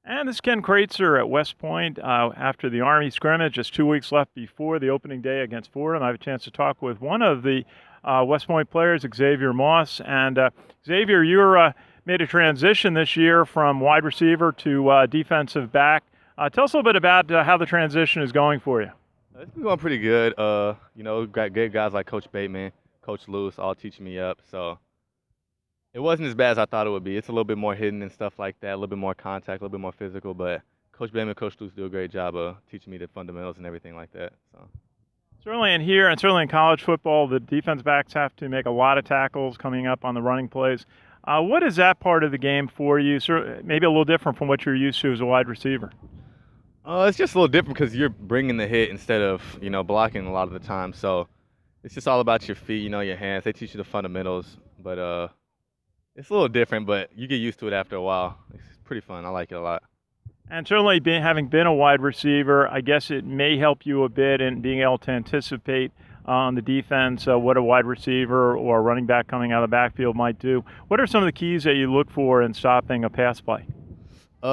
And this is Ken Kraetzer at West Point. After the Army scrimmage, just 2 weeks left before the opening day against Fordham, I have a chance to talk with one of the West Point players, Xavier Moss. And Xavier, you made a transition this year from wide receiver to defensive back. Tell us a little bit about how the transition is going for you. It's been going pretty good. Got good guys like Coach Bateman, Coach Lewis, all teaching me up. So it wasn't as bad as I thought it would be. It's a little bit more hidden and stuff like that, a little bit more contact, a little bit more physical. But Coach Bateman, Coach Lewis do a great job of teaching me the fundamentals and everything like that. So Certainly in here, and certainly in college football, the defense backs have to make a lot of tackles coming up on the running plays. What is that part of the game for you? Maybe a little different from what you're used to as a wide receiver. it's just a little different because you're bringing the hit instead of blocking a lot of the time. So it's just all about your feet, your hands. They teach you the fundamentals, but it's a little different. But you get used to it after a while. It's pretty fun. I like it a lot. And certainly, having been a wide receiver, I guess it may help you a bit in being able to anticipate on the defense what a wide receiver or a running back coming out of the backfield might do. What are some of the keys that you look for in stopping a pass play?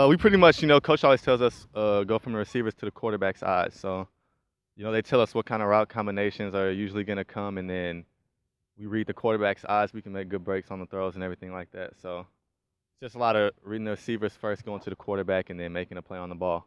We pretty much, Coach always tells us go from the receivers to the quarterback's eyes. So, they tell us what kind of route combinations are usually going to come, and then we read the quarterback's eyes. We can make good breaks on the throws and everything like that. So it's just a lot of reading the receivers first, going to the quarterback, and then making a play on the ball.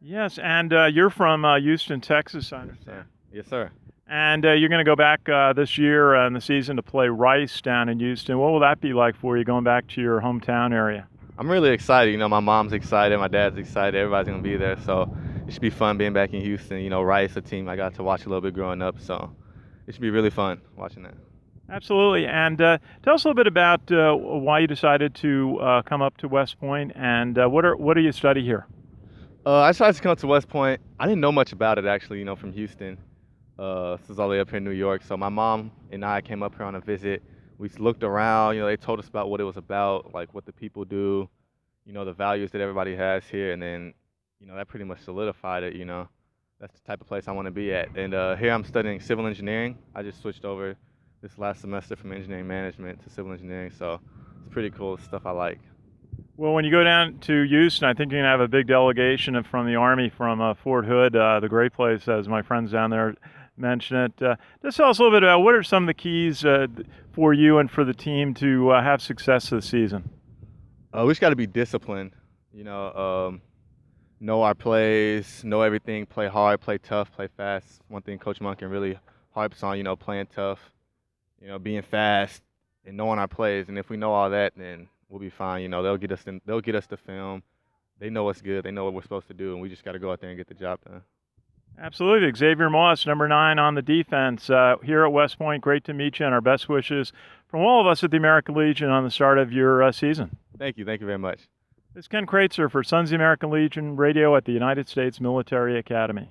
Yes, and you're from Houston, Texas, I understand. Yes, sir. And you're going to go back this year in the season to play Rice down in Houston. What will that be like for you going back to your hometown area? I'm really excited. My mom's excited, my dad's excited, everybody's going to be there. So it should be fun being back in Houston. Rice, a team I got to watch a little bit growing up. So it should be really fun watching that. Absolutely. And tell us a little bit about why you decided to come up to West Point, and what do you study here? I decided to come to West Point. I didn't know much about it, actually, from Houston. This is all the way up here in New York. So my mom and I came up here on a visit. We looked around, they told us about what it was about, like what the people do, the values that everybody has here. And then, that pretty much solidified it, That's the type of place I want to be at. And here I'm studying civil engineering. I just switched over this last semester from engineering management to civil engineering. So it's pretty cool stuff I like. Well, when you go down to Houston, I think you're going to have a big delegation from the Army from Fort Hood, the great place, as my friends down there mention it. Just tell us a little bit about what are some of the keys for you and for the team to have success this season? We just got to be disciplined, know our plays, know everything, play hard, play tough, play fast. One thing Coach Monken really harps on, playing tough, being fast and knowing our plays. And if we know all that, then we'll be fine. They'll get us the film. They know what's good. They know what we're supposed to do, and we just got to go out there and get the job done. Absolutely. Xavier Moss, number 9 on the defense here at West Point. Great to meet you, and our best wishes from all of us at the American Legion on the start of your season. Thank you. Thank you very much. This is Ken Kraetzer for Sons of the American Legion Radio at the United States Military Academy.